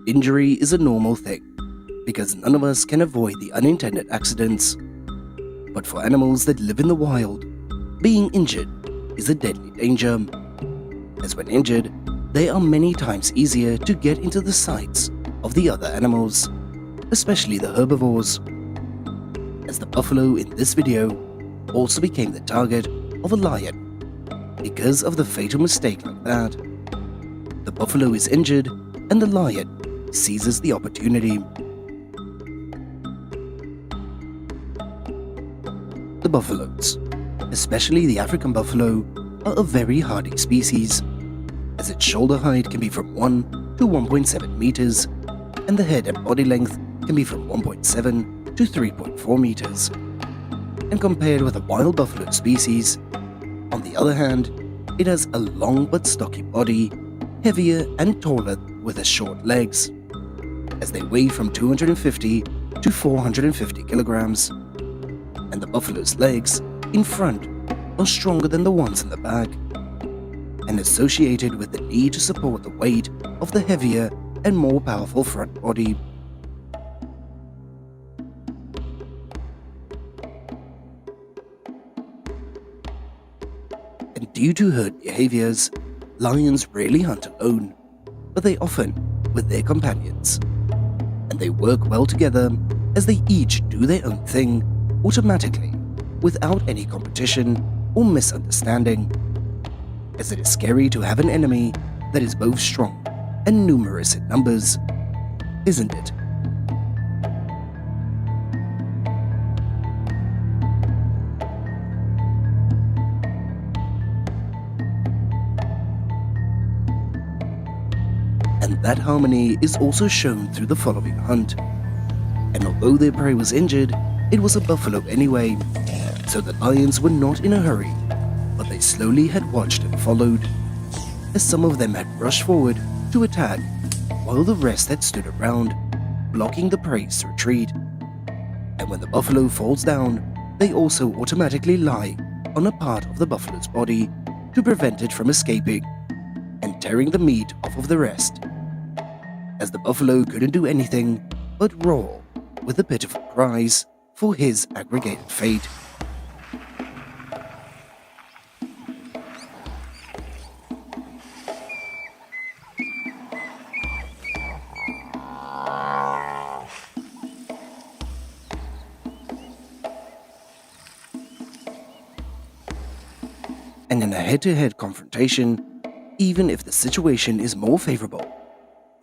Injury is a normal thing, because none of us can avoid the unintended accidents. But for animals that live in the wild, being injured is a deadly danger, as when injured, they are many times easier to get into the sights of the other animals, especially the herbivores. As the buffalo in this video also became the target of a lion because of the fatal mistake like that. The buffalo is injured and the lion seizes the opportunity. The buffaloes, especially the African buffalo, are a very hardy species, as its shoulder height can be from 1 to 1.7 meters, and the head and body length can be from 1.7 to 3.4 meters. And compared with a wild buffalo species, on the other hand, it has a long but stocky body, heavier and taller with its short legs, as they weigh from 250 to 450 kilograms, and the buffalo's legs in front are stronger than the ones in the back, and associated with the need to support the weight of the heavier and more powerful front body. And due to herd behaviors, lions rarely hunt alone, but they often with their companions. And they work well together as they each do their own thing automatically, without any competition or misunderstanding, as it is scary to have an enemy that is both strong and numerous in numbers, isn't it? And that harmony is also shown through the following hunt. And although their prey was injured, it was a buffalo anyway, so the lions were not in a hurry, but they slowly had watched and followed, as some of them had rushed forward to attack, while the rest had stood around, blocking the prey's retreat. And when the buffalo falls down, they also automatically lie on a part of the buffalo's body to prevent it from escaping and tearing the meat off of the rest, as the buffalo couldn't do anything but roar with the pitiful cries for his aggregated fate. And in a head-to-head confrontation, even if the situation is more favorable,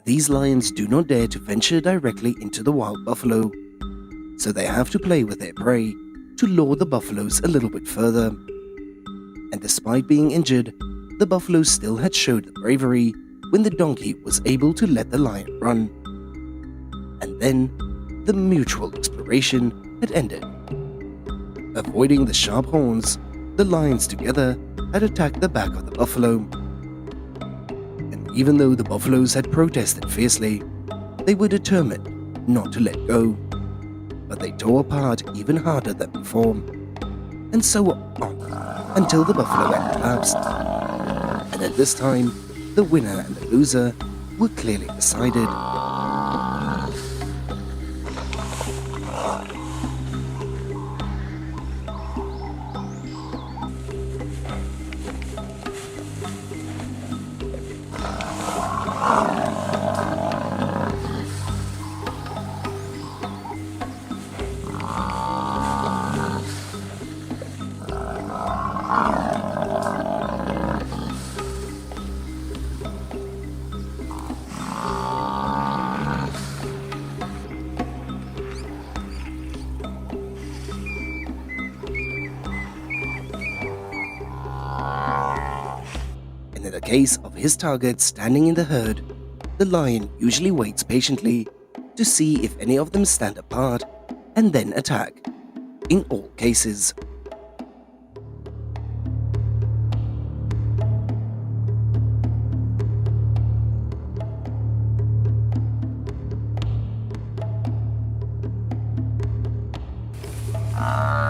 these lions do not dare to venture directly into the wild buffalo, so they have to play with their prey to lure the buffaloes a little bit further. And despite being injured, the buffalo still had showed the bravery when the donkey was able to let the lion run. And then, the mutual exploration had ended. Avoiding the sharp horns, the lions together had attacked the back of the buffalo. And even though the buffaloes had protested fiercely, they were determined not to let go, but they tore apart even harder than before, and so on until the buffalo had collapsed. And at this time, the winner and the loser were clearly decided. And in the case of his target standing in the herd, the lion usually waits patiently to see if any of them stand apart and then attack, in all cases.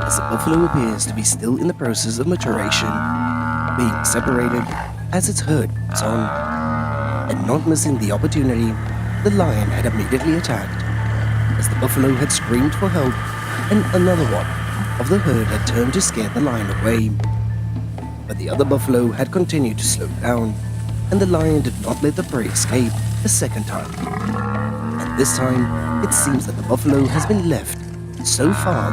As the buffalo appears to be still in the process of maturation, being separated as its herd moves on, and not missing the opportunity the lion had immediately attacked, as the buffalo had screamed for help, and another one of the herd had turned to scare the lion away. But the other buffalo had continued to slow down, and the lion did not let the prey escape a second time. And this time, it seems that the buffalo has been left so far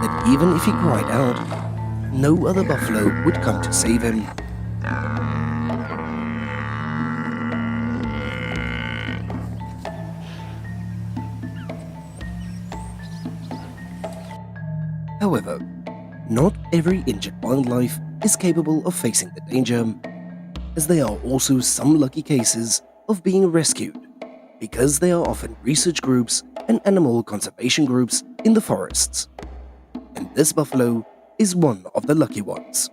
that even if he cried out, no other buffalo would come to save him. However, not every injured wildlife is capable of facing the danger, as there are also some lucky cases of being rescued, because there are often research groups and animal conservation groups in the forests. And this buffalo is one of the lucky ones.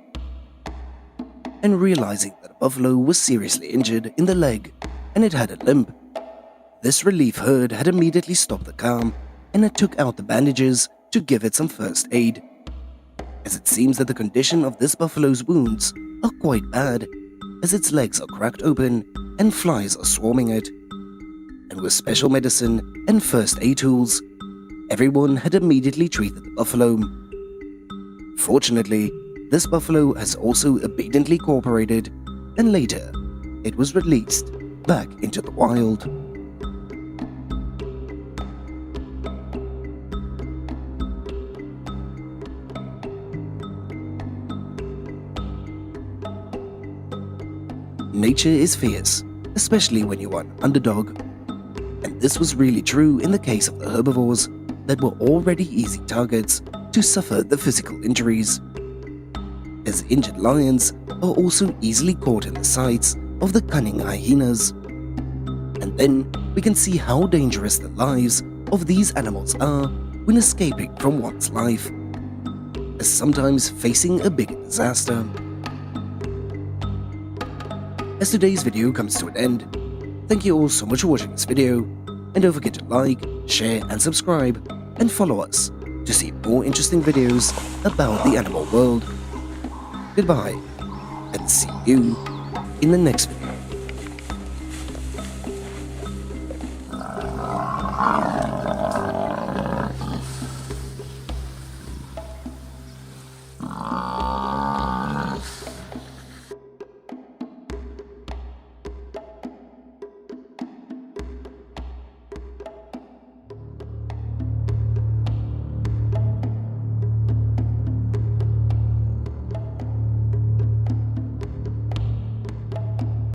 And realizing that a buffalo was seriously injured in the leg and it had a limp, this relief herd had immediately stopped the car and had took out the bandages to give it some first aid, as it seems that the condition of this buffalo's wounds are quite bad, as its legs are cracked open and flies are swarming it. And with special medicine and first aid tools, everyone had immediately treated the buffalo. Fortunately, this buffalo has also obediently cooperated, and later it was released back into the wild. Nature is fierce, especially when you are an underdog. And this was really true in the case of the herbivores that were already easy targets to suffer the physical injuries, as injured lions are also easily caught in the sights of the cunning hyenas. And then we can see how dangerous the lives of these animals are when escaping from one's life, as sometimes facing a bigger disaster. As today's video comes to an end, thank you all so much for watching this video, and don't forget to like, share and subscribe, and follow us to see more interesting videos about the animal world. Goodbye, and see you in the next video.